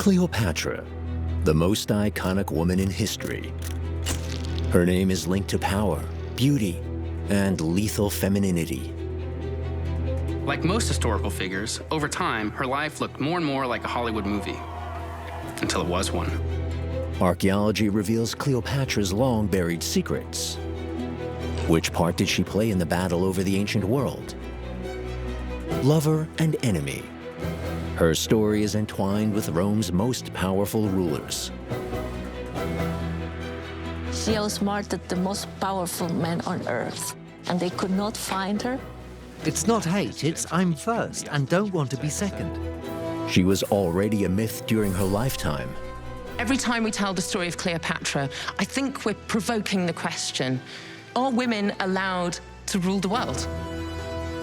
Cleopatra, the most iconic woman in history. Her name is linked to power, beauty, and lethal femininity. Like most historical figures, over time, her life looked more and more like a Hollywood movie, until it was one. Archaeology reveals Cleopatra's long-buried secrets. Which part did she play in the battle over the ancient world? Lover and enemy. Her story is entwined with Rome's most powerful rulers. She outsmarted the most powerful men on earth, and they could not find her. It's not hate, it's I'm first and don't want to be second. She was already a myth during her lifetime. Every time we tell the story of Cleopatra, I think we're provoking the question, are women allowed to rule the world?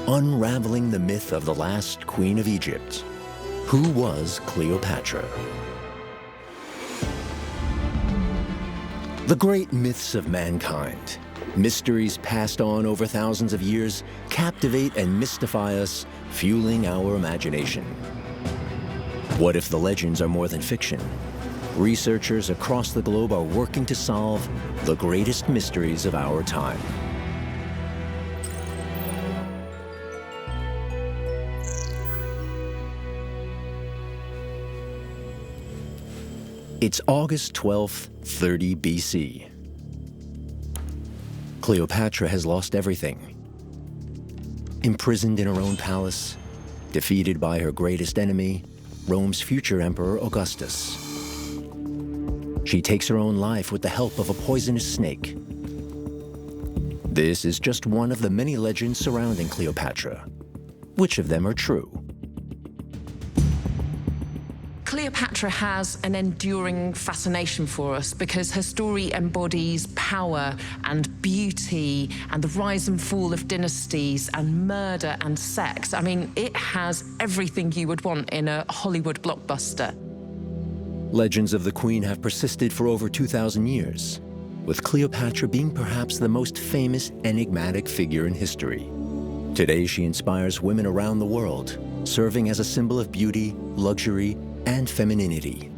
Unraveling the myth of the last queen of Egypt. Who was Cleopatra? The great myths of mankind, mysteries passed on over thousands of years, captivate and mystify us, fueling our imagination. What if the legends are more than fiction? Researchers across the globe are working to solve the greatest mysteries of our time. It's August 12th, 30 BC. Cleopatra has lost everything. Imprisoned in her own palace, defeated by her greatest enemy, Rome's future emperor Augustus. She takes her own life with the help of a poisonous snake. This is just one of the many legends surrounding Cleopatra. Which of them are true? Cleopatra has an enduring fascination for us because her story embodies power and beauty and the rise and fall of dynasties and murder and sex. I mean, it has everything you would want in a Hollywood blockbuster. Legends of the Queen have persisted for over 2,000 years, with Cleopatra being perhaps the most famous enigmatic figure in history. Today, she inspires women around the world, serving as a symbol of beauty, luxury, and femininity.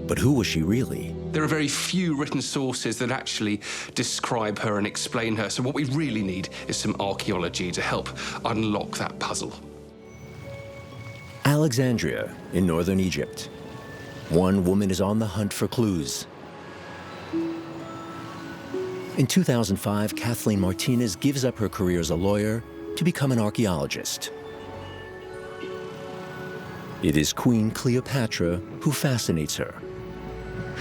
But who was she really? There are very few written sources that actually describe her and explain her, so what we really need is some archaeology to help unlock that puzzle. Alexandria, in northern Egypt. One woman is on the hunt for clues. In 2005, Kathleen Martinez gives up her career as a lawyer to become an archaeologist. It is Queen Cleopatra who fascinates her.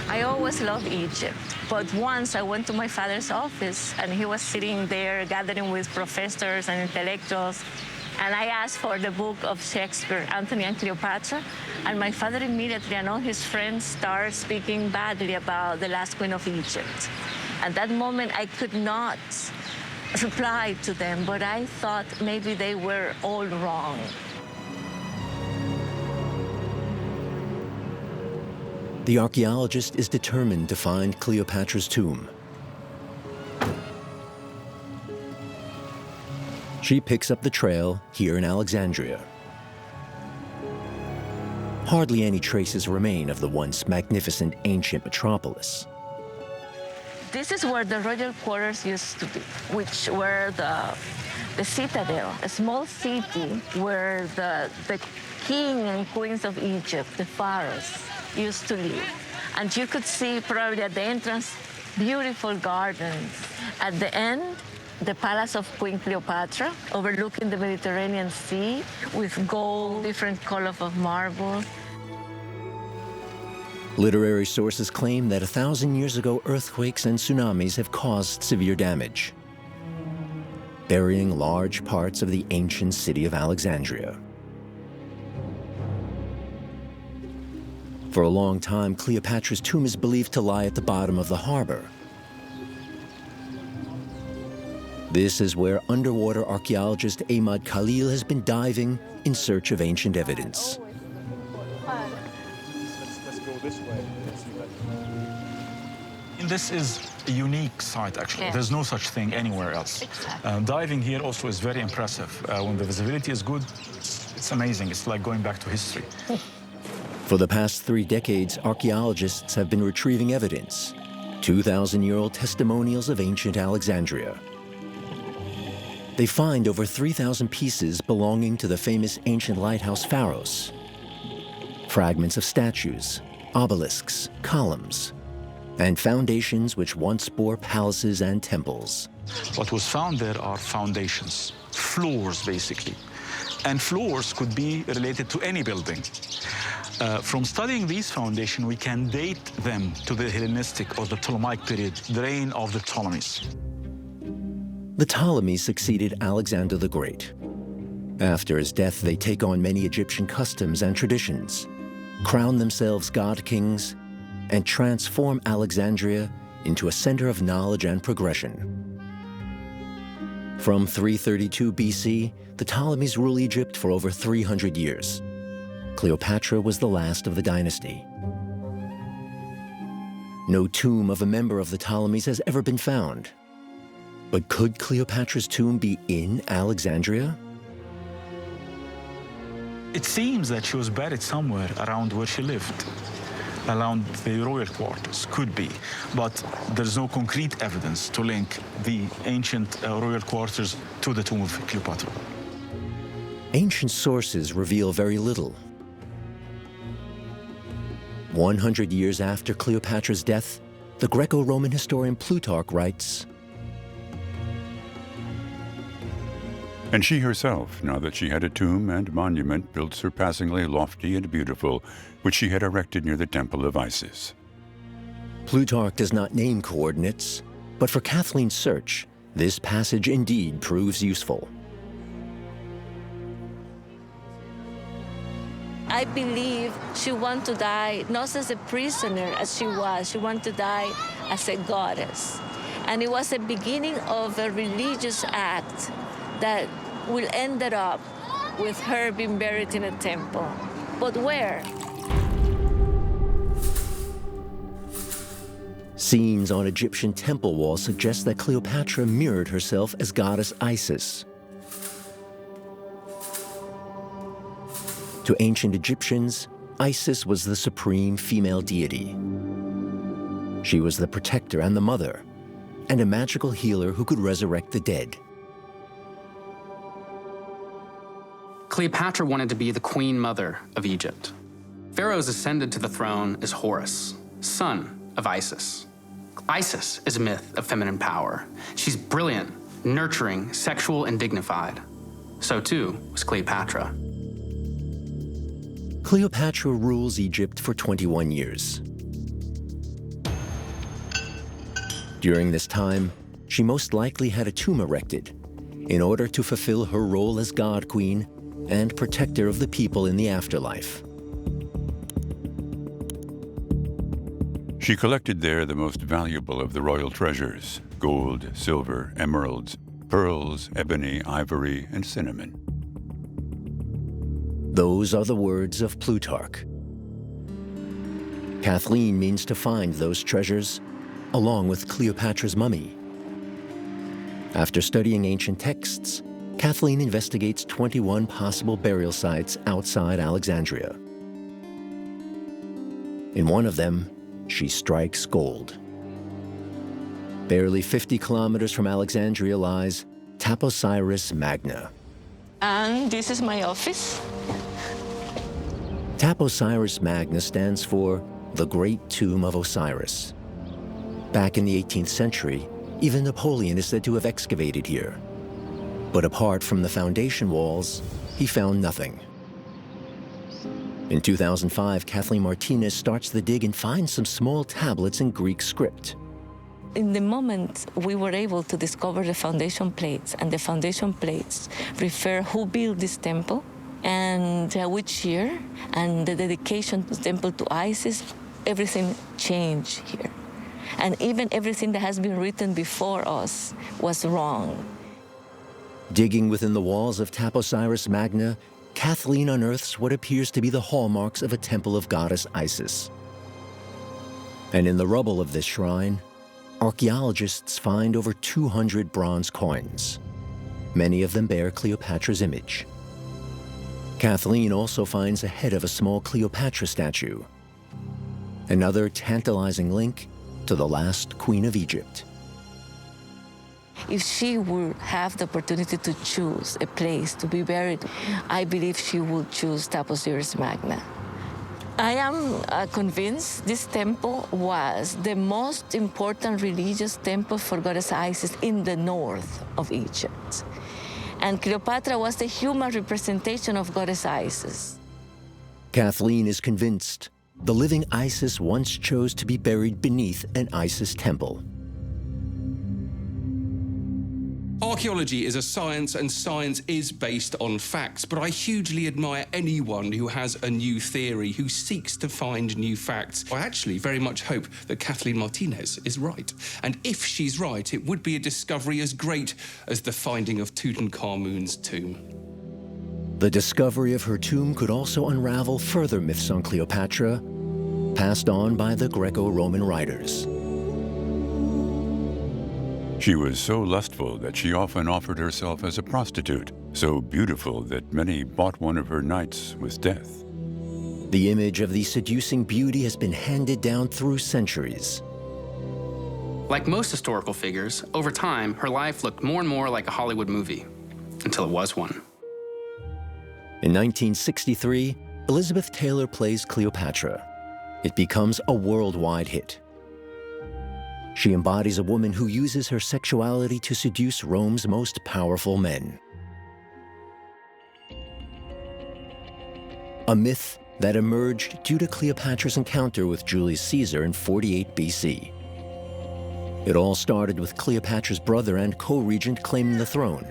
I always loved Egypt, but once I went to my father's office and he was sitting there gathering with professors and intellectuals, and I asked for the book of Shakespeare, Antony and Cleopatra, and my father immediately and all his friends started speaking badly about the last queen of Egypt. At that moment, I could not reply to them, but I thought maybe they were all wrong. The archaeologist is determined to find Cleopatra's tomb. She picks up the trail here in Alexandria. Hardly any traces remain of the once magnificent ancient metropolis. This is where the royal quarters used to be, which were the citadel, a small city where the king and queens of Egypt, the pharaohs, used to live. And you could see probably at the entrance, beautiful gardens. At the end, the palace of Queen Cleopatra, overlooking the Mediterranean Sea with gold, different colors of marble. Literary sources claim that 1,000 years ago, earthquakes and tsunamis have caused severe damage, burying large parts of the ancient city of Alexandria. For a long time, Cleopatra's tomb is believed to lie at the bottom of the harbor. This is where underwater archaeologist Ahmad Khalil has been diving in search of ancient evidence. Let's go this way. This is a unique site, actually. Yeah. There's no such thing anywhere else. Exactly. Diving here also is very impressive. When the visibility is good, it's amazing. It's like going back to history. For the past 3 decades, archaeologists have been retrieving evidence, 2,000-year-old testimonials of ancient Alexandria. They find over 3,000 pieces belonging to the famous ancient lighthouse Pharos, fragments of statues, obelisks, columns, and foundations which once bore palaces and temples. What was found there are foundations, floors basically. And floors could be related to any building. From studying these foundations, we can date them to the Hellenistic or the Ptolemaic period, the reign of the Ptolemies. The Ptolemies succeeded Alexander the Great. After his death, they take on many Egyptian customs and traditions, crown themselves god-kings, and transform Alexandria into a center of knowledge and progression. From 332 BC, the Ptolemies ruled Egypt for over 300 years. Cleopatra was the last of the dynasty. No tomb of a member of the Ptolemies has ever been found. But could Cleopatra's tomb be in Alexandria? It seems that she was buried somewhere around where she lived, around the royal quarters, could be. But there's no concrete evidence to link the ancient royal quarters to the tomb of Cleopatra. Ancient sources reveal very little. 100 years after Cleopatra's death, the Greco-Roman historian Plutarch writes, And she herself, now that she had a tomb and monument built surpassingly lofty and beautiful, which she had erected near the temple of Isis. Plutarch does not name coordinates, but for Kathleen's search, this passage indeed proves useful. I believe she wanted to die not as a prisoner as she was. She wanted to die as a goddess. And it was a beginning of a religious act that will end up with her being buried in a temple. But where? Scenes on Egyptian temple walls suggest that Cleopatra mirrored herself as goddess Isis. To ancient Egyptians, Isis was the supreme female deity. She was the protector and the mother, and a magical healer who could resurrect the dead. Cleopatra wanted to be the queen mother of Egypt. Pharaohs ascended to the throne as Horus, son of Isis. Isis is a myth of feminine power. She's brilliant, nurturing, sexual, and dignified. So too was Cleopatra. Cleopatra rules Egypt for 21 years. During this time, she most likely had a tomb erected in order to fulfill her role as God Queen and protector of the people in the afterlife. She collected there the most valuable of the royal treasures: gold, silver, emeralds, pearls, ebony, ivory, and cinnamon. Those are the words of Plutarch. Kathleen means to find those treasures, along with Cleopatra's mummy. After studying ancient texts, Kathleen investigates 21 possible burial sites outside Alexandria. In one of them, she strikes gold. Barely 50 kilometers from Alexandria lies Taposiris Magna. And this is my office. Taposiris Magna stands for the Great Tomb of Osiris. Back in the 18th century, even Napoleon is said to have excavated here. But apart from the foundation walls, he found nothing. In 2005, Kathleen Martinez starts the dig and finds some small tablets in Greek script. In the moment, we were able to discover the foundation plates, and the foundation plates refer who built this temple and which year, and the dedication to the temple to Isis. Everything changed here. And even everything that has been written before us was wrong. Digging within the walls of Taposiris Magna, Kathleen unearths what appears to be the hallmarks of a temple of goddess Isis. And in the rubble of this shrine, archaeologists find over 200 bronze coins. Many of them bear Cleopatra's image. Kathleen also finds the head of a small Cleopatra statue, another tantalizing link to the last queen of Egypt. If she would have the opportunity to choose a place to be buried, I believe she would choose Taposiris Magna. I am convinced this temple was the most important religious temple for goddess Isis in the north of Egypt. And Cleopatra was the human representation of goddess Isis. Kathleen is convinced the living Isis once chose to be buried beneath an Isis temple. Archaeology is a science, and science is based on facts, but I hugely admire anyone who has a new theory, who seeks to find new facts. I actually very much hope that Kathleen Martinez is right. And if she's right, it would be a discovery as great as the finding of Tutankhamun's tomb. The discovery of her tomb could also unravel further myths on Cleopatra, passed on by the Greco-Roman writers. She was so lustful that she often offered herself as a prostitute, so beautiful that many bought one of her nights with death. The image of the seducing beauty has been handed down through centuries. Like most historical figures, over time, her life looked more and more like a Hollywood movie, until it was one. In 1963, Elizabeth Taylor plays Cleopatra. It becomes a worldwide hit. She embodies a woman who uses her sexuality to seduce Rome's most powerful men. A myth that emerged due to Cleopatra's encounter with Julius Caesar in 48 BC. It all started with Cleopatra's brother and co-regent claiming the throne.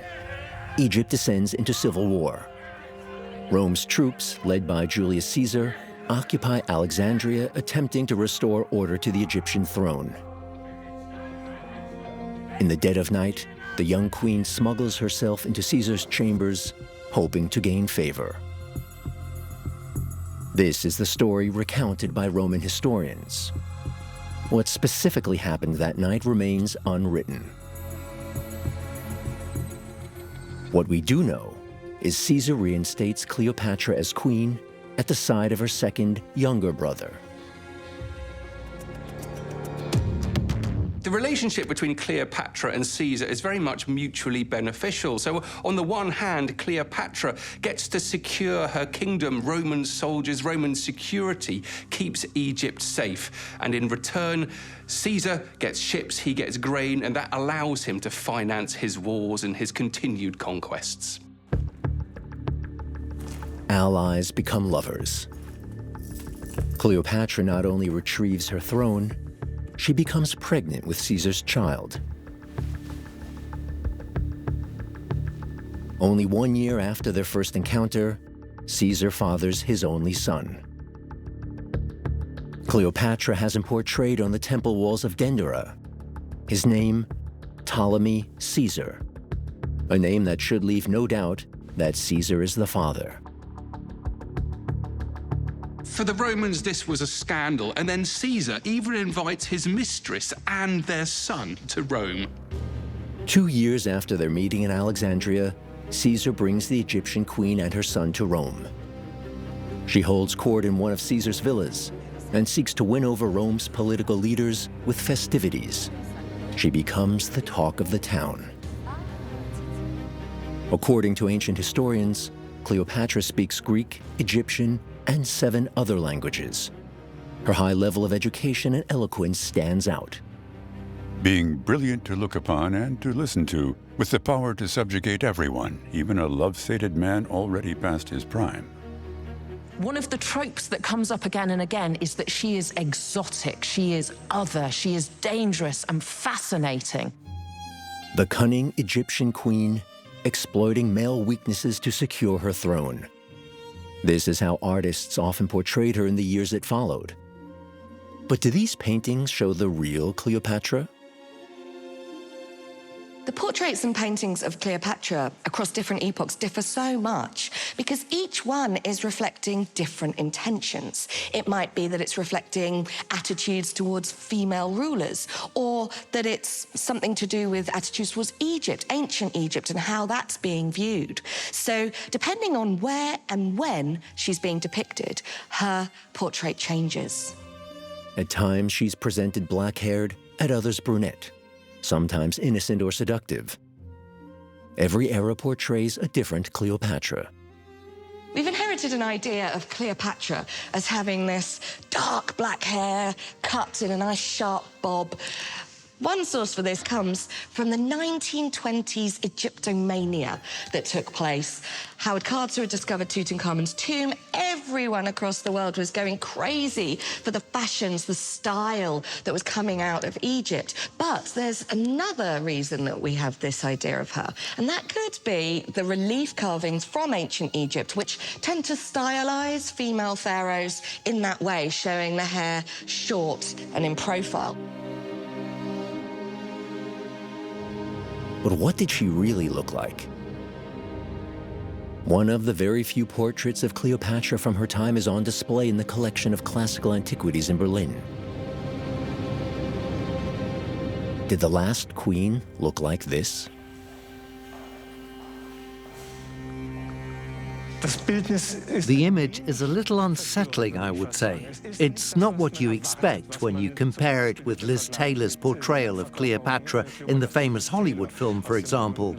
Egypt descends into civil war. Rome's troops, led by Julius Caesar, occupy Alexandria, attempting to restore order to the Egyptian throne. In the dead of night, the young queen smuggles herself into Caesar's chambers, hoping to gain favor. This is the story recounted by Roman historians. What specifically happened that night remains unwritten. What we do know is Caesar reinstates Cleopatra as queen at the side of her second, younger brother. The relationship between Cleopatra and Caesar is very much mutually beneficial. So on the one hand, Cleopatra gets to secure her kingdom. Roman soldiers, Roman security keeps Egypt safe. And in return, Caesar gets ships, he gets grain, and that allows him to finance his wars and his continued conquests. Allies become lovers. Cleopatra not only retrieves her throne, she becomes pregnant with Caesar's child. Only 1 year after their first encounter, Caesar fathers his only son. Cleopatra has him portrayed on the temple walls of Dendera. His name, Ptolemy Caesar, a name that should leave no doubt that Caesar is the father. For the Romans, this was a scandal, and then Caesar even invites his mistress and their son to Rome. 2 years after their meeting in Alexandria, Caesar brings the Egyptian queen and her son to Rome. She holds court in one of Caesar's villas and seeks to win over Rome's political leaders with festivities. She becomes the talk of the town. According to ancient historians, Cleopatra speaks Greek, Egyptian, and 7 other languages. Her high level of education and eloquence stands out. Being brilliant to look upon and to listen to, with the power to subjugate everyone, even a love-sated man already past his prime. One of the tropes that comes up again and again is that she is exotic, she is other, she is dangerous and fascinating. The cunning Egyptian queen, exploiting male weaknesses to secure her throne. This is how artists often portrayed her in the years that followed. But do these paintings show the real Cleopatra? The portraits and paintings of Cleopatra across different epochs differ so much because each one is reflecting different intentions. It might be that it's reflecting attitudes towards female rulers, or that it's something to do with attitudes towards Egypt, ancient Egypt, and how that's being viewed. So depending on where and when she's being depicted, her portrait changes. At times, she's presented black-haired, at others brunette, sometimes innocent or seductive. Every era portrays a different Cleopatra. We've inherited an idea of Cleopatra as having this dark black hair cut in a nice sharp bob. One source for this comes from the 1920s Egyptomania that took place. Howard Carter had discovered Tutankhamun's tomb. Everyone across the world was going crazy for the fashions, the style that was coming out of Egypt. But there's another reason that we have this idea of her, and that could be the relief carvings from ancient Egypt, which tend to stylize female pharaohs in that way, showing the hair short and in profile. But what did she really look like? One of the very few portraits of Cleopatra from her time is on display in the collection of classical antiquities in Berlin. Did the last queen look like this? The image is a little unsettling, I would say. It's not what you expect when you compare it with Liz Taylor's portrayal of Cleopatra in the famous Hollywood film, for example,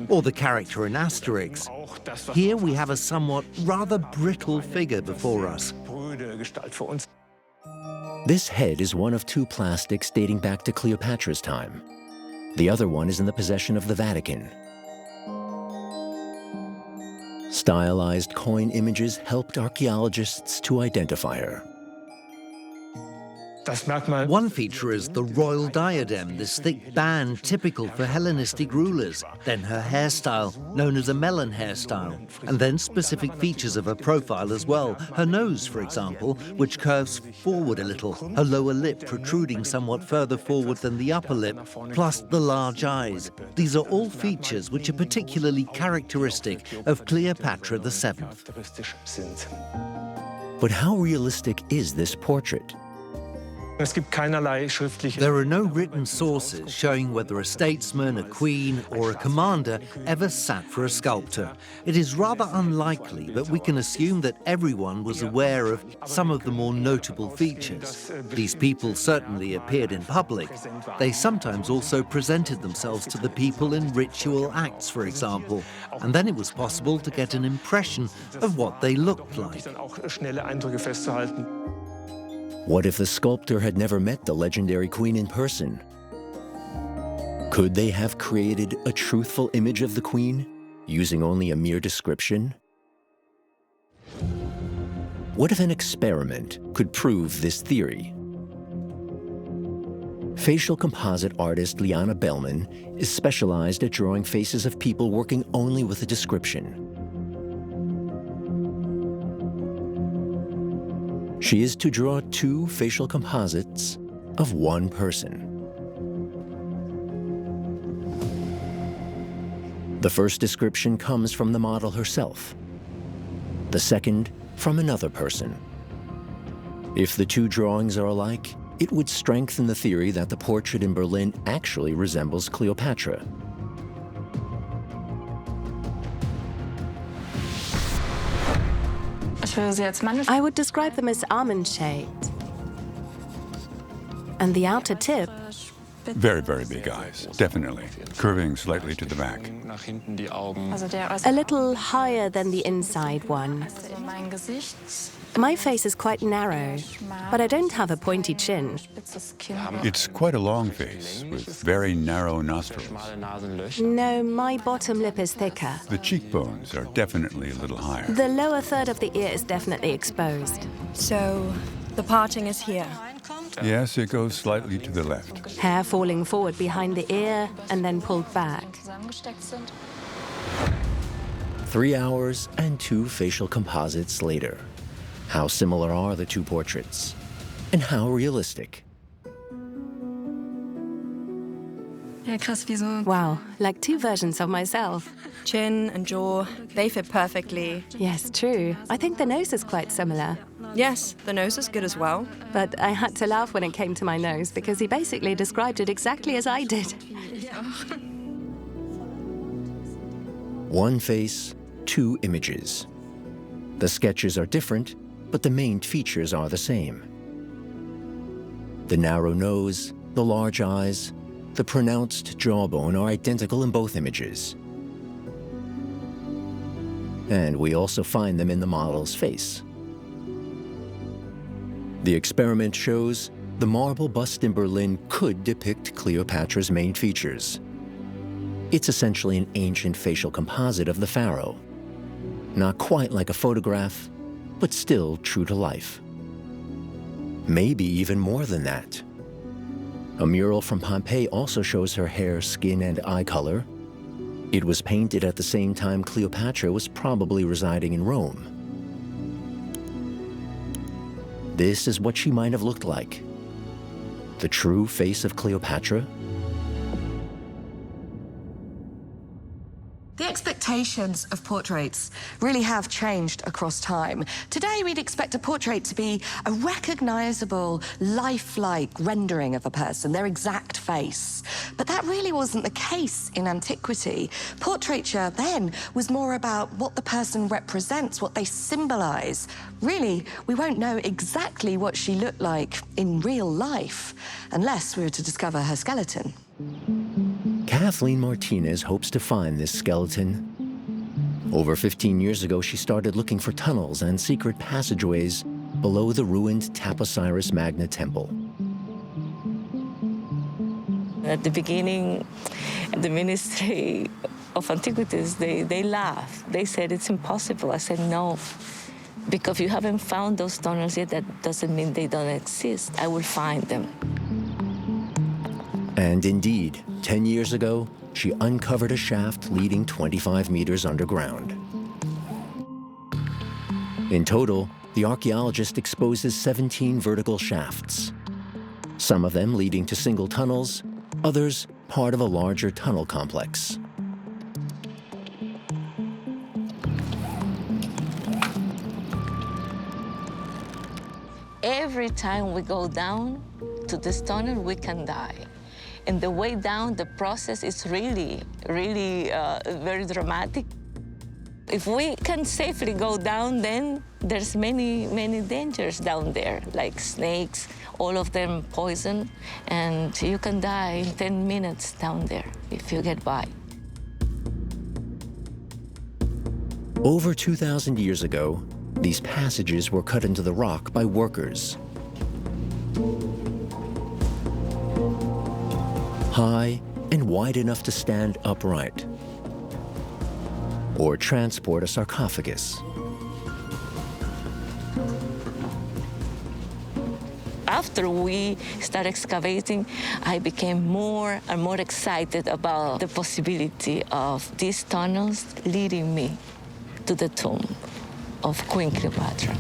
or the character in Asterix. Here we have a somewhat rather brittle figure before us. This head is one of two plastics dating back to Cleopatra's time. The other one is in the possession of the Vatican. Stylized coin images helped archaeologists to identify her. One feature is the royal diadem, this thick band typical for Hellenistic rulers, then her hairstyle, known as a melon hairstyle, and then specific features of her profile as well. Her nose, for example, which curves forward a little, her lower lip protruding somewhat further forward than the upper lip, plus the large eyes. These are all features which are particularly characteristic of Cleopatra VII. But how realistic is this portrait? There are no written sources showing whether a statesman, a queen, or a commander ever sat for a sculptor. It is rather unlikely, but we can assume that everyone was aware of some of the more notable features. These people certainly appeared in public. They sometimes also presented themselves to the people in ritual acts, for example, and then it was possible to get an impression of what they looked like. What if the sculptor had never met the legendary queen in person? Could they have created a truthful image of the queen, using only a mere description? What if an experiment could prove this theory? Facial composite artist Liana Bellman is specialized at drawing faces of people working only with a description. She is to draw two facial composites of one person. The first description comes from the model herself. The second, from another person. If the two drawings are alike, it would strengthen the theory that the portrait in Berlin actually resembles Cleopatra. I would describe them as almond-shaped. And the outer tip? Very, very big eyes, definitely. Curving slightly to the back. A little higher than the inside one. My face is quite narrow, but I don't have a pointy chin. It's quite a long face, with very narrow nostrils. No, my bottom lip is thicker. The cheekbones are definitely a little higher. The lower third of the ear is definitely exposed. So, the parting is here. Yes, it goes slightly to the left. Hair falling forward behind the ear and then pulled back. 3 hours and 2 facial composites later. How similar are the two portraits? And how realistic? Ja, krass, wie so Wow, like two versions of myself. chin and jaw, they fit perfectly. Yes, true. I think the nose is quite similar. Yes, the nose is good as well. But I had to laugh when it came to my nose because he basically described it exactly as I did. One face, two images. The sketches are different, but the main features are the same. The narrow nose, the large eyes, the pronounced jawbone are identical in both images. And we also find them in the model's face. The experiment shows the marble bust in Berlin could depict Cleopatra's main features. It's essentially an ancient facial composite of the pharaoh. Not quite like a photograph, but still true to life. Maybe even more than that. A mural from Pompeii also shows her hair, skin, and eye color. It was painted at the same time Cleopatra was probably residing in Rome. This is what she might have looked like. The true face of Cleopatra? The expectations of portraits really have changed across time. Today, we'd expect a portrait to be a recognizable, lifelike rendering of a person, their exact face. But that really wasn't the case in antiquity. Portraiture then was more about what the person represents, what they symbolize. Really, we won't know exactly what she looked like in real life unless we were to discover her skeleton. Kathleen Martinez hopes to find this skeleton. Over 15 years ago, she started looking for tunnels and secret passageways below the ruined Taposiris Magna temple. At the beginning, the Ministry of Antiquities, they laughed. They said, it's impossible. I said, no, because you haven't found those tunnels yet, that doesn't mean they don't exist. I will find them. And indeed, 10 years ago, she uncovered a shaft leading 25 meters underground. In total, the archaeologist exposes 17 vertical shafts, some of them leading to single tunnels, others part of a larger tunnel complex. Every time we go down to this tunnel, we can die. And the way down, the process is really, really very dramatic. If we can safely go down, then there's many, many dangers down there, like snakes, all of them poison, and you can die in 10 minutes down there if you get by. Over 2,000 years ago, these passages were cut into the rock by workers. High and wide enough to stand upright, or transport a sarcophagus. After we started excavating, I became more and more excited about the possibility of these tunnels leading me to the tomb of Queen Cleopatra.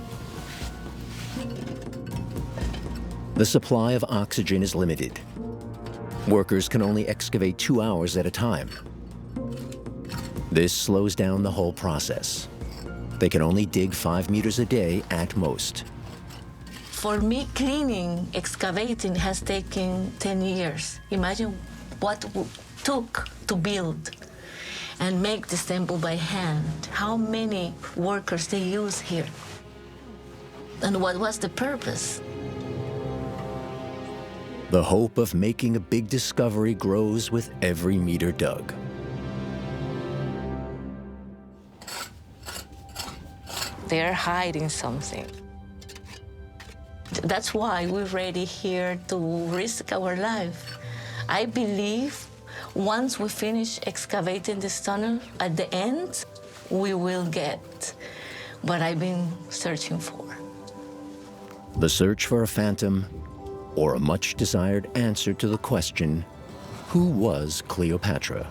The supply of oxygen is limited. Workers can only excavate 2 hours at a time. This slows down the whole process. They can only dig 5 meters a day at most. For me, cleaning, excavating has taken 10 years. Imagine what it took to build and make this temple by hand. How many workers they use here? And what was the purpose? The hope of making a big discovery grows with every meter dug. They're hiding something. That's why we're ready here to risk our life. I believe once we finish excavating this tunnel, at the end, we will get what I've been searching for. The search for a phantom, or a much-desired answer to the question, who was Cleopatra?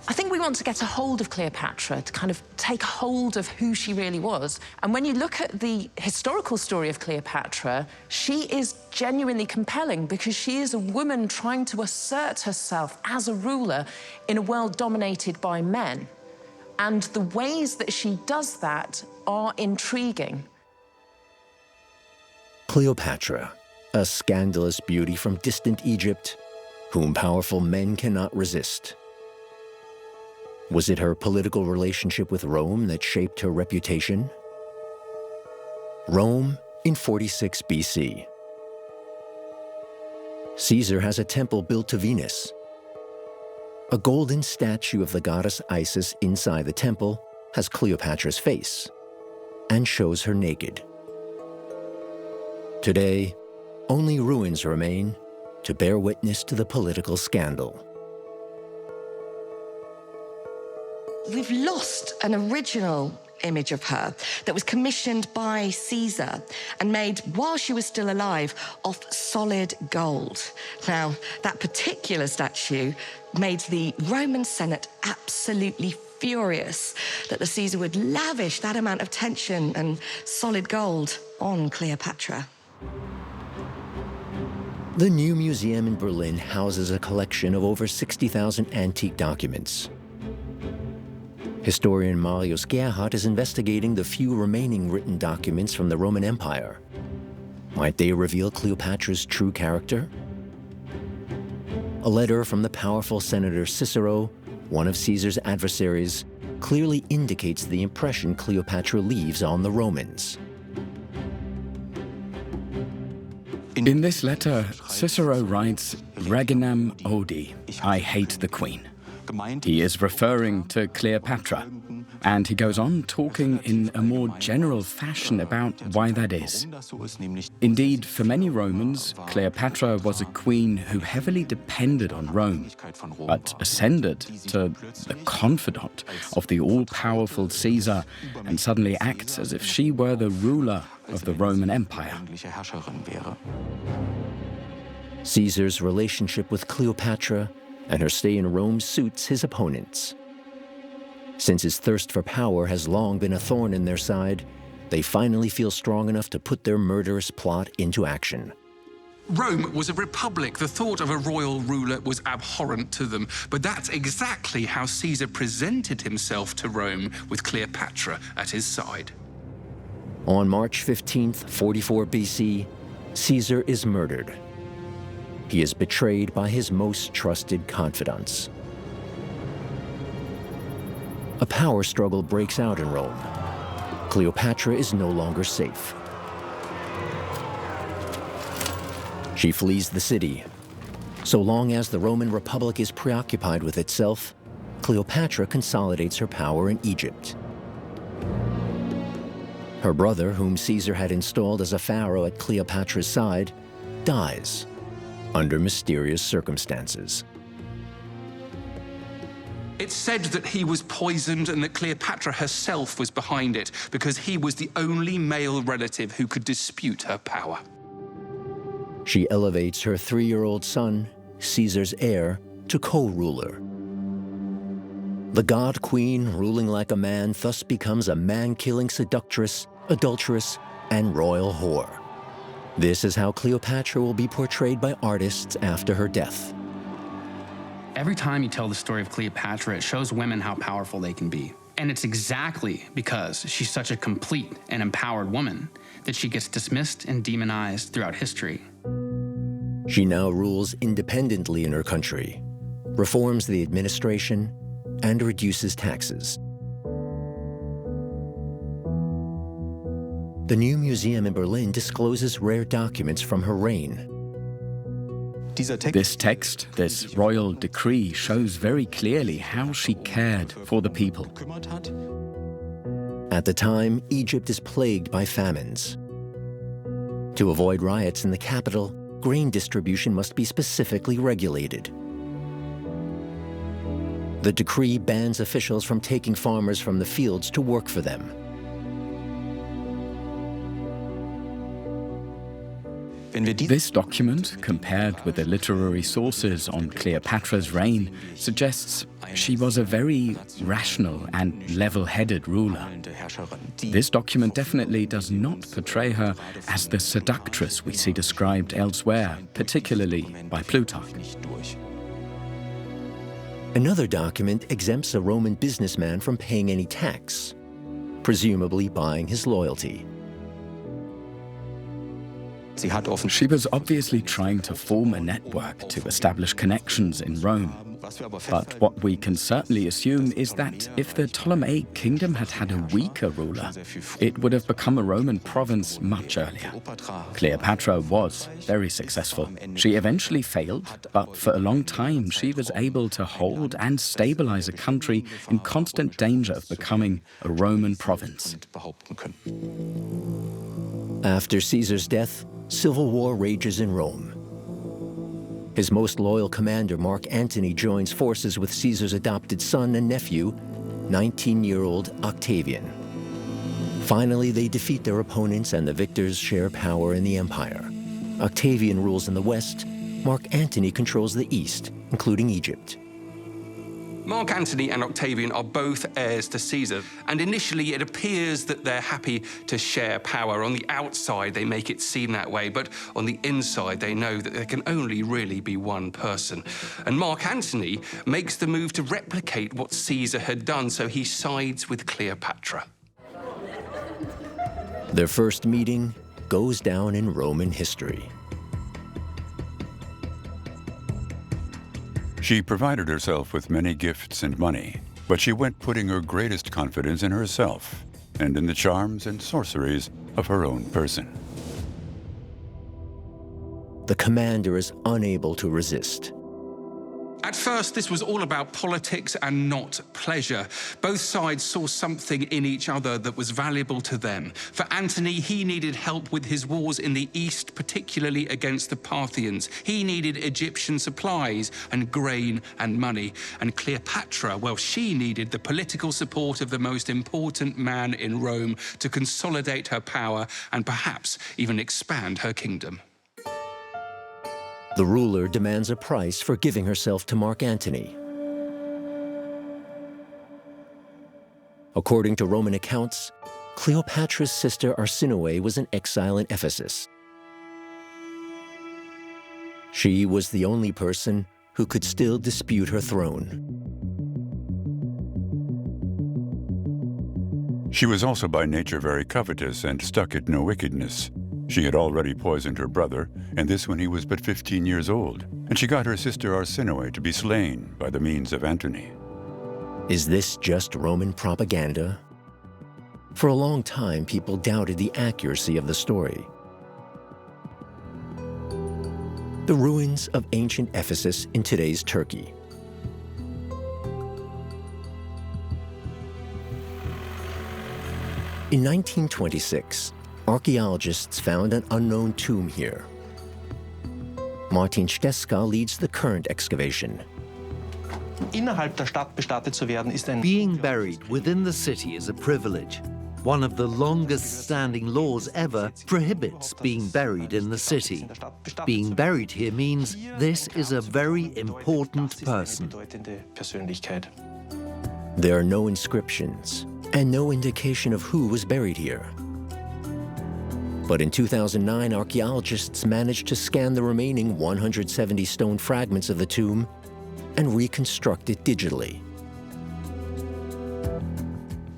I think we want to get a hold of Cleopatra, to kind of take hold of who she really was. And when you look at the historical story of Cleopatra, she is genuinely compelling because she is a woman trying to assert herself as a ruler in a world dominated by men. And the ways that she does that are intriguing. Cleopatra, a scandalous beauty from distant Egypt, whom powerful men cannot resist. Was it her political relationship with Rome that shaped her reputation? Rome in 46 BC. Caesar has a temple built to Venus. A golden statue of the goddess Isis inside the temple has Cleopatra's face and shows her naked. Today, only ruins remain to bear witness to the political scandal. We've lost an original image of her that was commissioned by Caesar and made while she was still alive of solid gold. Now, that particular statue made the Roman Senate absolutely furious that the Caesar would lavish that amount of attention and solid gold on Cleopatra. The new museum in Berlin houses a collection of over 60,000 antique documents. Historian Marius Gerhardt is investigating the few remaining written documents from the Roman Empire. Might they reveal Cleopatra's true character? A letter from the powerful Senator Cicero, one of Caesar's adversaries, clearly indicates the impression Cleopatra leaves on the Romans. In this letter, Cicero writes, "Reginam odi, I hate the queen." He is referring to Cleopatra, and he goes on talking in a more general fashion about why that is. Indeed, for many Romans, Cleopatra was a queen who heavily depended on Rome, but ascended to the confidant of the all-powerful Caesar and suddenly acts as if she were the ruler of the Roman Empire. Caesar's relationship with Cleopatra and her stay in Rome suits his opponents. Since his thirst for power has long been a thorn in their side, they finally feel strong enough to put their murderous plot into action. Rome was a republic. The thought of a royal ruler was abhorrent to them. But that's exactly how Caesar presented himself to Rome, with Cleopatra at his side. On March 15th, 44 BC, Caesar is murdered. He is betrayed by his most trusted confidants. A power struggle breaks out in Rome. Cleopatra is no longer safe. She flees the city. So long as the Roman Republic is preoccupied with itself, Cleopatra consolidates her power in Egypt. Her brother, whom Caesar had installed as a pharaoh at Cleopatra's side, dies under mysterious circumstances. It's said that he was poisoned and that Cleopatra herself was behind it because he was the only male relative who could dispute her power. She elevates her 3-year-old son, Caesar's heir, to co-ruler. The god queen, ruling like a man, thus becomes a man-killing seductress, adulteress, and royal whore. This is how Cleopatra will be portrayed by artists after her death. Every time you tell the story of Cleopatra, it shows women how powerful they can be. And it's exactly because she's such a complete and empowered woman that she gets dismissed and demonized throughout history. She now rules independently in her country, reforms the administration, and reduces taxes. The new museum in Berlin discloses rare documents from her reign. This text, this royal decree, shows very clearly how she cared for the people. At the time, Egypt is plagued by famines. To avoid riots in the capital, grain distribution must be specifically regulated. The decree bans officials from taking farmers from the fields to work for them. This document, compared with the literary sources on Cleopatra's reign, suggests She was a very rational and level-headed ruler. This document definitely does not portray her as the seductress we see described elsewhere, particularly by Plutarch. Another document exempts a Roman businessman from paying any tax, presumably buying his loyalty. She was obviously trying to form a network to establish connections in Rome. But what we can certainly assume is that if the Ptolemaic kingdom had had a weaker ruler, it would have become a Roman province much earlier. Cleopatra was very successful. She eventually failed, but for a long time she was able to hold and stabilize a country in constant danger of becoming a Roman province. After Caesar's death, civil war rages in Rome. His most loyal commander, Mark Antony, joins forces with Caesar's adopted son and nephew, 19-year-old Octavian. Finally, they defeat their opponents and the victors share power in the empire. Octavian rules in the west, Mark Antony controls the east, including Egypt. Mark Antony and Octavian are both heirs to Caesar, and initially it appears that they're happy to share power. On the outside, they make it seem that way, but on the inside, they know that there can only really be one person. And Mark Antony makes the move to replicate what Caesar had done, so he sides with Cleopatra. Their first meeting goes down in Roman history. She provided herself with many gifts and money, but she went putting her greatest confidence in herself and in the charms and sorceries of her own person. The commander is unable to resist. At first, this was all about politics and not pleasure. Both sides saw something in each other that was valuable to them. For Antony, he needed help with his wars in the east, particularly against the Parthians. He needed Egyptian supplies and grain and money. And Cleopatra, well, she needed the political support of the most important man in Rome to consolidate her power and perhaps even expand her kingdom. The ruler demands a price for giving herself to Mark Antony. According to Roman accounts, Cleopatra's sister Arsinoe was in exile in Ephesus. She was the only person who could still dispute her throne. She was also by nature very covetous and stuck at no wickedness. She had already poisoned her brother, and this when he was but 15 years old, and she got her sister Arsinoe to be slain by the means of Antony. Is this just Roman propaganda? For a long time, people doubted the accuracy of the story. The ruins of ancient Ephesus in today's Turkey. In 1926, archaeologists found an unknown tomb here. Martin Steska leads the current excavation. Being buried within the city is a privilege. One of the longest-standing laws ever prohibits being buried in the city. Being buried here means this is a very important person. There are no inscriptions and no indication of who was buried here. But in 2009, archaeologists managed to scan the remaining 170 stone fragments of the tomb and reconstruct it digitally.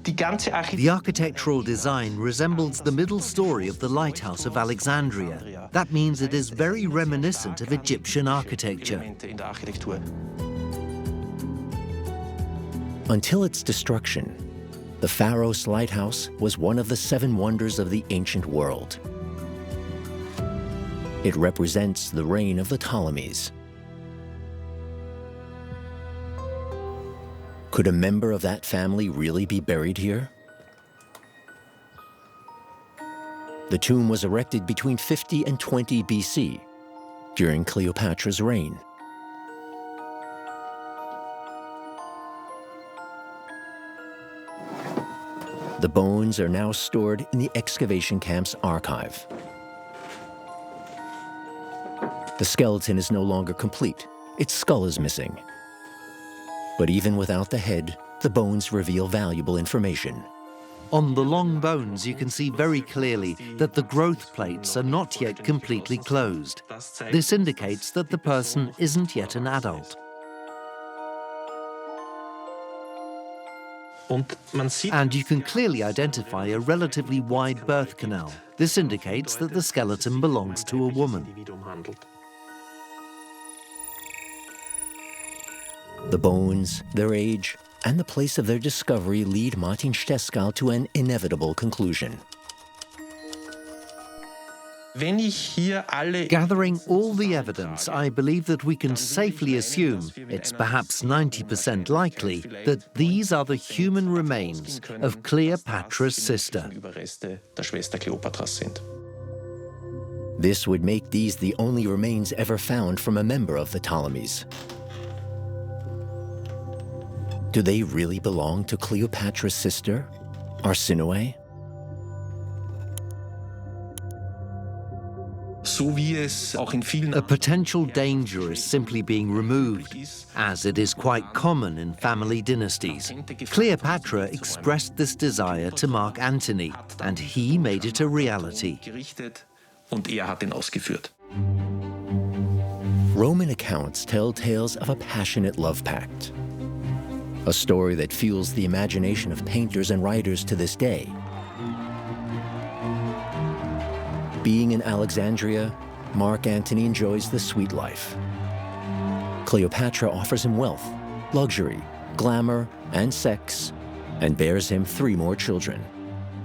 The architectural design resembles the middle story of the lighthouse of Alexandria. That means it is very reminiscent of Egyptian architecture. Until its destruction, the Pharos Lighthouse was one of the 7 wonders of the ancient world. It represents the reign of the Ptolemies. Could a member of that family really be buried here? The tomb was erected between 50 and 20 BC, during Cleopatra's reign. The bones are now stored in the excavation camp's archive. The skeleton is no longer complete. Its skull is missing. But even without the head, the bones reveal valuable information. On the long bones, you can see very clearly that the growth plates are not yet completely closed. This indicates that the person isn't yet an adult. And you can clearly identify a relatively wide birth canal. This indicates that the skeleton belongs to a woman. The bones, their age, and the place of their discovery lead Martin Steskal to an inevitable conclusion. Gathering all the evidence, I believe that we can safely assume, it's perhaps 90% likely, that these are the human remains of Cleopatra's sister. This would make these the only remains ever found from a member of the Ptolemies. Do they really belong to Cleopatra's sister, Arsinoe? A potential danger is simply being removed, as it is quite common in family dynasties. Cleopatra expressed this desire to Mark Antony, and he made it a reality. Roman accounts tell tales of a passionate love pact, a story that fuels the imagination of painters and writers to this day. Being in Alexandria, Mark Antony enjoys the sweet life. Cleopatra offers him wealth, luxury, glamour, and sex, and bears him 3 more children.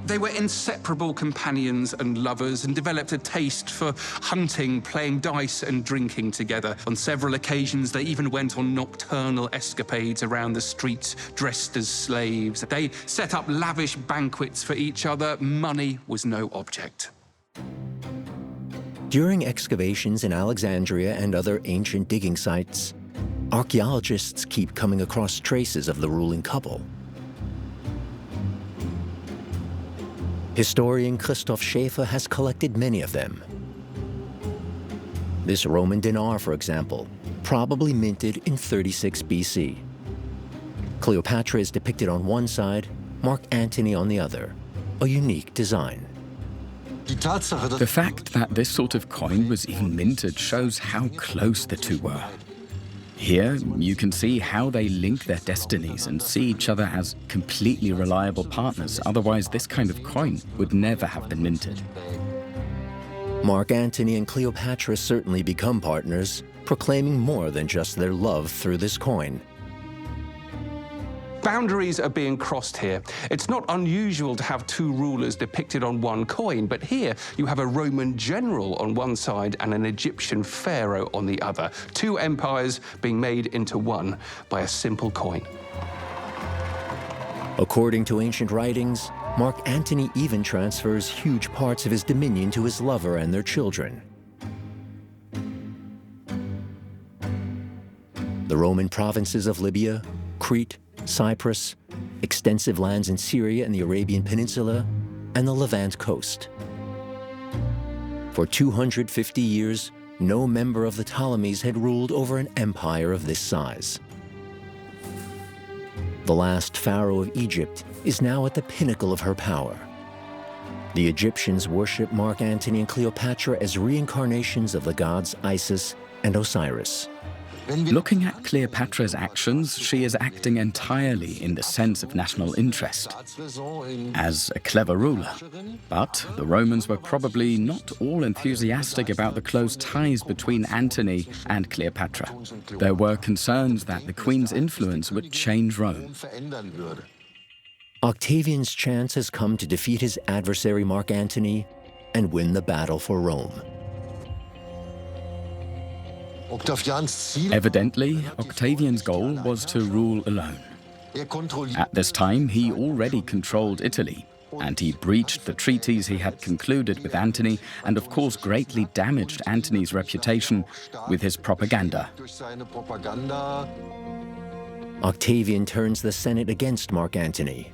They were inseparable companions and lovers and developed a taste for hunting, playing dice and drinking together. On several occasions, they even went on nocturnal escapades around the streets dressed as slaves. They set up lavish banquets for each other. Money was no object. During excavations in Alexandria and other ancient digging sites, archaeologists keep coming across traces of the ruling couple. Historian Christoph Schäfer has collected many of them. This Roman dinar, for example, probably minted in 36 BC. Cleopatra is depicted on one side, Mark Antony on the other, a unique design. The fact that this sort of coin was even minted shows how close the two were. Here, you can see how they link their destinies and see each other as completely reliable partners. Otherwise, this kind of coin would never have been minted. Mark Antony and Cleopatra certainly become partners, proclaiming more than just their love through this coin. Boundaries are being crossed here. It's not unusual to have 2 rulers depicted on one coin, but here you have a Roman general on one side and an Egyptian pharaoh on the other. 2 empires being made into one by a simple coin. According to ancient writings, Mark Antony even transfers huge parts of his dominion to his lover and their children. The Roman provinces of Libya, Crete, Cyprus, extensive lands in Syria and the Arabian Peninsula, and the Levant coast. For 250 years, no member of the Ptolemies had ruled over an empire of this size. The last pharaoh of Egypt is now at the pinnacle of her power. The Egyptians worship Mark Antony and Cleopatra as reincarnations of the gods Isis and Osiris. Looking at Cleopatra's actions, she is acting entirely in the sense of national interest, as a clever ruler. But the Romans were probably not all enthusiastic about the close ties between Antony and Cleopatra. There were concerns that the queen's influence would change Rome. Octavian's chance has come to defeat his adversary Mark Antony and win the battle for Rome. Evidently, Octavian's goal was to rule alone. At this time, he already controlled Italy, and he breached the treaties he had concluded with Antony and, of course, greatly damaged Antony's reputation with his propaganda. Octavian turns the Senate against Mark Antony.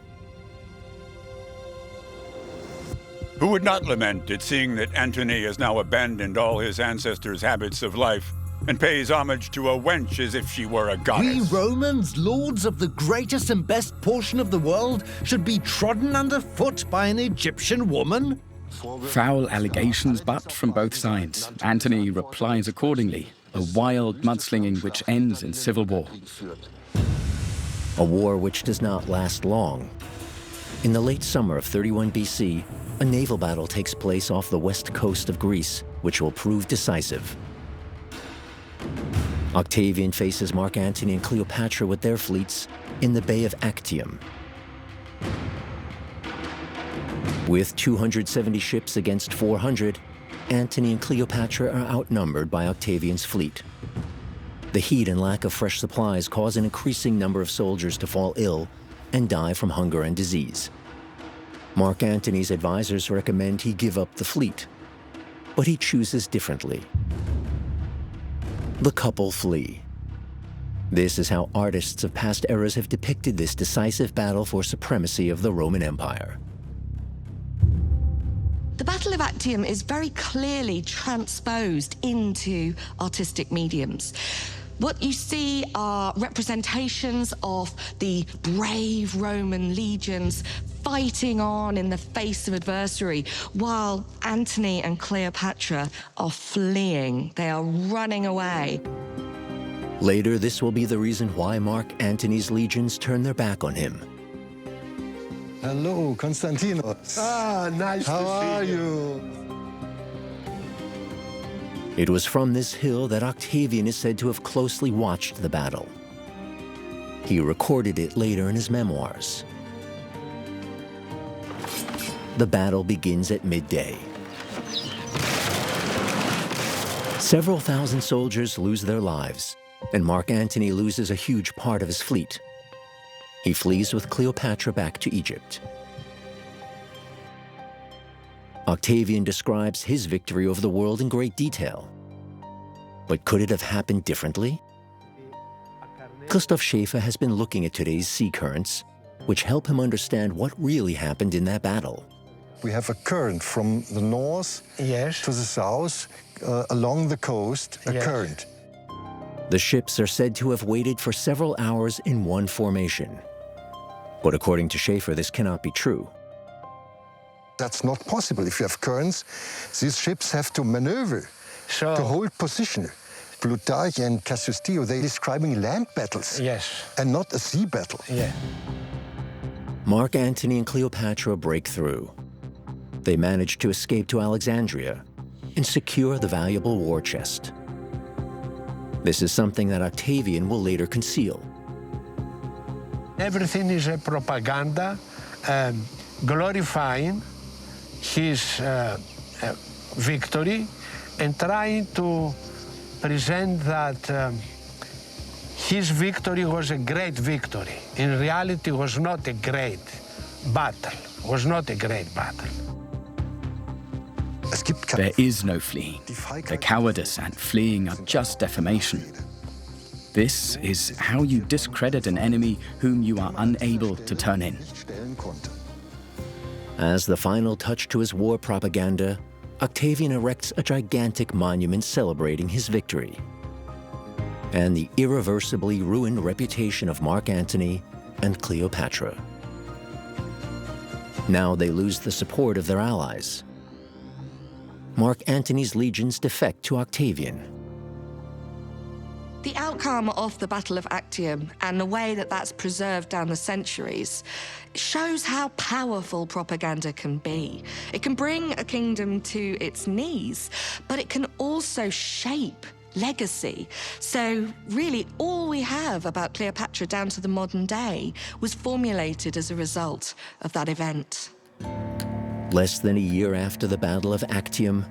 Who would not lament at seeing that Antony has now abandoned all his ancestors' habits of life and pays homage to a wench as if she were a We goddess. Romans, lords of the greatest and best portion of the world, should be trodden underfoot by an Egyptian woman? Foul allegations butt from both sides. Antony replies accordingly, a wild mudslinging which ends in civil war. A war which does not last long. In the late summer of 31 BC, a naval battle takes place off the west coast of Greece, which will prove decisive. Octavian faces Mark Antony and Cleopatra with their fleets in the Bay of Actium. With 270 ships against 400, Antony and Cleopatra are outnumbered by Octavian's fleet. The heat and lack of fresh supplies cause an increasing number of soldiers to fall ill and die from hunger and disease. Mark Antony's advisors recommend he give up the fleet, but he chooses differently. The couple flee. This is how artists of past eras have depicted this decisive battle for supremacy of the Roman Empire. The Battle of Actium is very clearly transposed into artistic mediums. What you see are representations of the brave Roman legions fighting on in the face of adversary, while Antony and Cleopatra are fleeing. They are running away. Later, this will be the reason why Mark Antony's legions turn their back on him. Hello, Konstantinos. Nice to see you. How are you? It was from this hill that Octavian is said to have closely watched the battle. He recorded it later in his memoirs. The battle begins at midday. Several thousand soldiers lose their lives, and Mark Antony loses a huge part of his fleet. He flees with Cleopatra back to Egypt. Octavian describes his victory over the world in great detail. But could it have happened differently? Christoph Schäfer has been looking at today's sea currents, which help him understand what really happened in that battle. We have a current from the north to the south, along the coast, a current. The ships are said to have waited for several hours in one formation. But according to Schäfer, this cannot be true. That's not possible. If you have currents, these ships have to maneuver to hold position. Plutarch and Cassius Dio, they're describing land battles and not a sea battle. Mark Antony and Cleopatra break through. They manage to escape to Alexandria and secure the valuable war chest. This is something that Octavian will later conceal. Everything is a propaganda glorifying his victory and trying to present that his victory was a great victory. In reality, it was not a great battle. There is no fleeing. The cowardice and fleeing are just defamation. This is how you discredit an enemy whom you are unable to turn in. As the final touch to his war propaganda, Octavian erects a gigantic monument celebrating his victory and the irreversibly ruined reputation of Mark Antony and Cleopatra. Now they lose the support of their allies. Mark Antony's legions defect to Octavian. The outcome of the Battle of Actium and the way that that's preserved down the centuries shows how powerful propaganda can be. It can bring a kingdom to its knees, but it can also shape legacy. So really, all we have about Cleopatra down to the modern day was formulated as a result of that event. Less than a year after the Battle of Actium,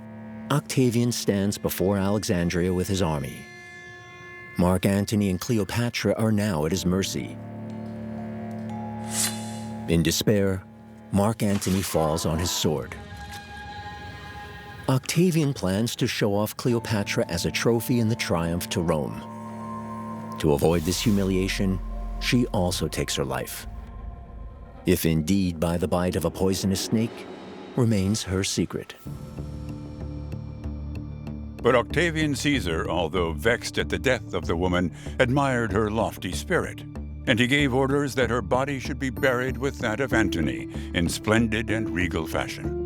Octavian stands before Alexandria with his army. Mark Antony and Cleopatra are now at his mercy. In despair, Mark Antony falls on his sword. Octavian plans to show off Cleopatra as a trophy in the triumph to Rome. To avoid this humiliation, she also takes her life. If indeed by the bite of a poisonous snake, remains her secret. But Octavian Caesar, although vexed at the death of the woman, admired her lofty spirit, and he gave orders that her body should be buried with that of Antony in splendid and regal fashion.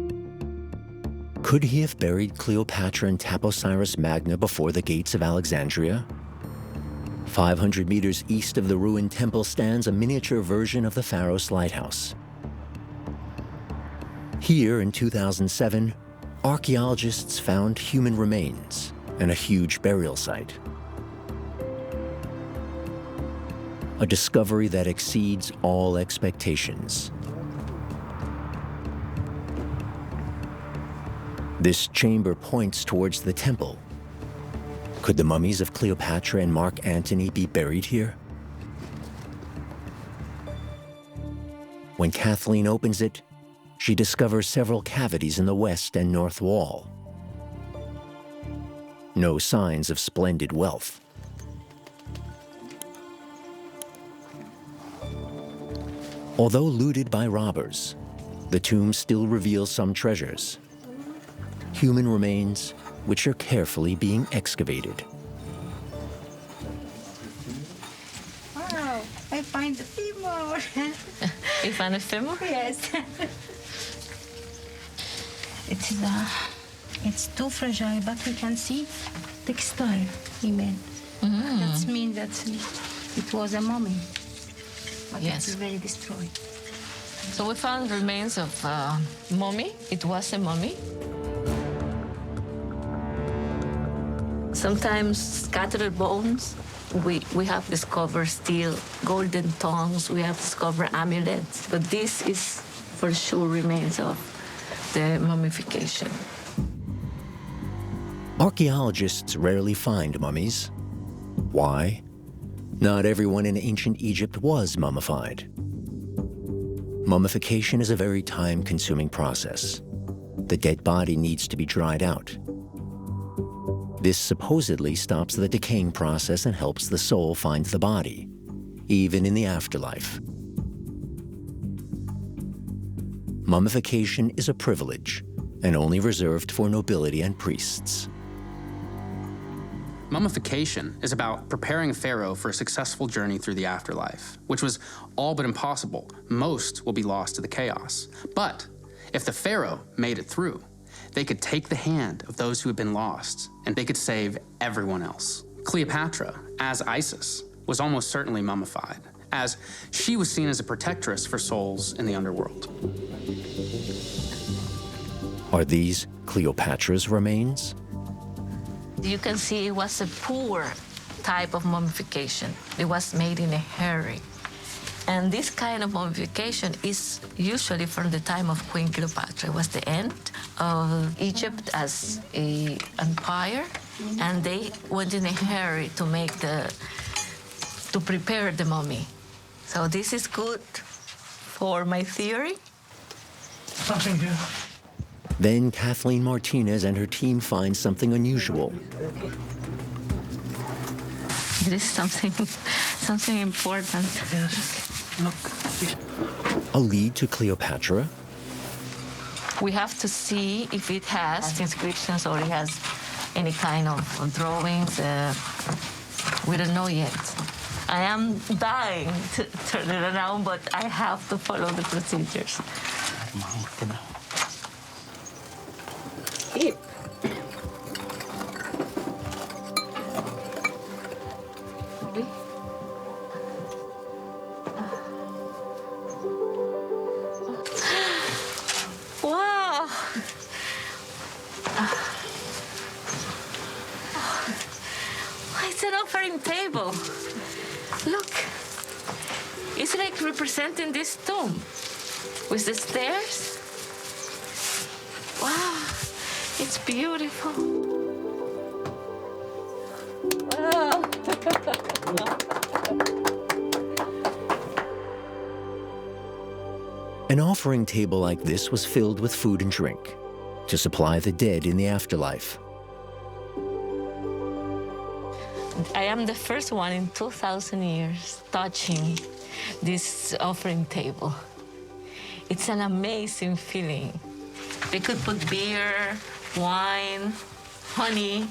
Could he have buried Cleopatra and Taposiris Magna before the gates of Alexandria? 500 meters east of the ruined temple stands a miniature version of the Pharos lighthouse. Here in 2007, archaeologists found human remains and a huge burial site. A discovery that exceeds all expectations. This chamber points towards the temple. Could the mummies of Cleopatra and Mark Antony be buried here? When Kathleen opens it, she discovers several cavities in the west and north wall. No signs of splendid wealth. Although looted by robbers, the tomb still reveals some treasures. Human remains which are carefully being excavated. Wow, I find the femur. You found a femur? Yes. It's too fragile, but we can see textile he made. That means that it was a mummy, but Yes. it's very destroyed. So we found remains of mummy. It was a mummy. Sometimes scattered bones. We have discovered still golden tongues. We have discovered amulets. But this is for sure remains of the mummification. Archaeologists rarely find mummies. Why? Not everyone in ancient Egypt was mummified. Mummification is a very time-consuming process. The dead body needs to be dried out. This supposedly stops the decaying process and helps the soul find the body, even in the afterlife. Mummification is a privilege and only reserved for nobility and priests. Mummification is about preparing a pharaoh for a successful journey through the afterlife, which was all but impossible. Most will be lost to the chaos. But if the pharaoh made it through, they could take the hand of those who had been lost, and they could save everyone else. Cleopatra, as Isis, was almost certainly mummified, as she was seen as a protectress for souls in the underworld. Are these Cleopatra's remains? You can see it was a poor type of mummification. It was made in a hurry. And this kind of mummification is usually from the time of Queen Cleopatra. It was the end of Egypt as an empire, and they went in a hurry to prepare the mummy. So this is good for my theory. Thank you. Then Kathleen Martinez and her team find something unusual. It is something important. Yes. Look. A lead to Cleopatra? We have to see if it has inscriptions or it has any kind of drawings. We don't know yet. I am dying to turn it around, but I have to follow the procedures. Hip. Wow! It's an offering table. Look, it's like representing this tomb with the stairs. Wow, it's beautiful. Wow. An offering table like this was filled with food and drink to supply the dead in the afterlife. I am the first one in 2,000 years touching this offering table. It's an amazing feeling. They could put beer, wine, honey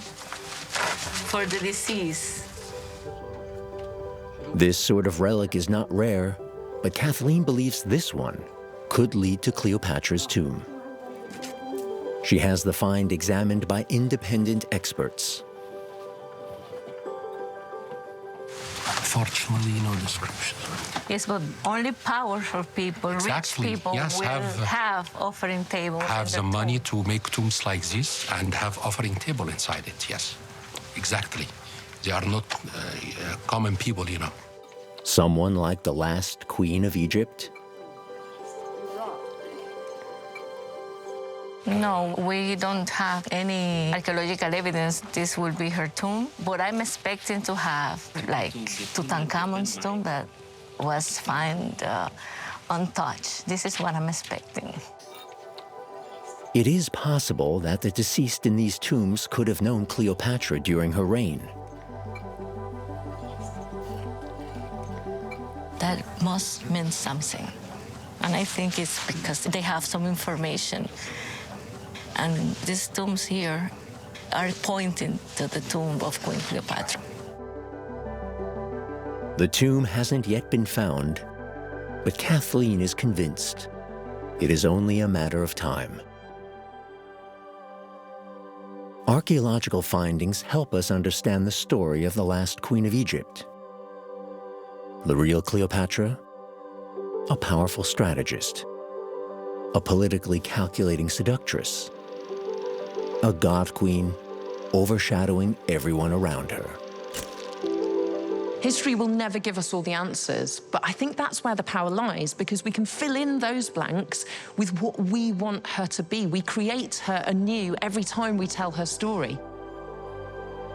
for the disease. This sort of relic is not rare, but Kathleen believes this one could lead to Cleopatra's tomb. She has the find examined by independent experts. Unfortunately, no description. Yes, but only powerful people, Exactly. rich people Yes, will have offering tables. Have the money to make tombs like this and have offering table inside it, yes. Exactly. They are not common people, you know. Someone like the last queen of Egypt? No, we don't have any archaeological evidence this will be her tomb, but I'm expecting to have like Tutankhamun's tomb that was found untouched. This is what I'm expecting. It is possible that the deceased in these tombs could have known Cleopatra during her reign. That must mean something. And I think it's because they have some information. And these tombs here are pointing to the tomb of Queen Cleopatra. The tomb hasn't yet been found, but Kathleen is convinced it is only a matter of time. Archaeological findings help us understand the story of the last queen of Egypt. The real Cleopatra, a powerful strategist, a politically calculating seductress, a god queen overshadowing everyone around her. History will never give us all the answers, but I think that's where the power lies, because we can fill in those blanks with what we want her to be. We create her anew every time we tell her story.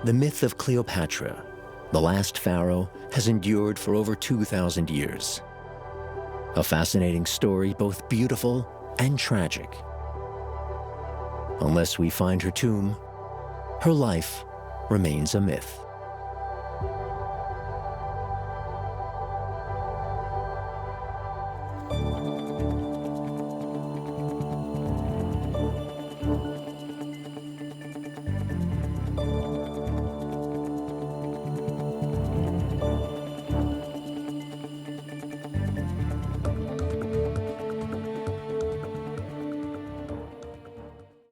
The myth of Cleopatra, the last pharaoh, has endured for over 2,000 years. A fascinating story, both beautiful and tragic. Unless we find her tomb, her life remains a myth.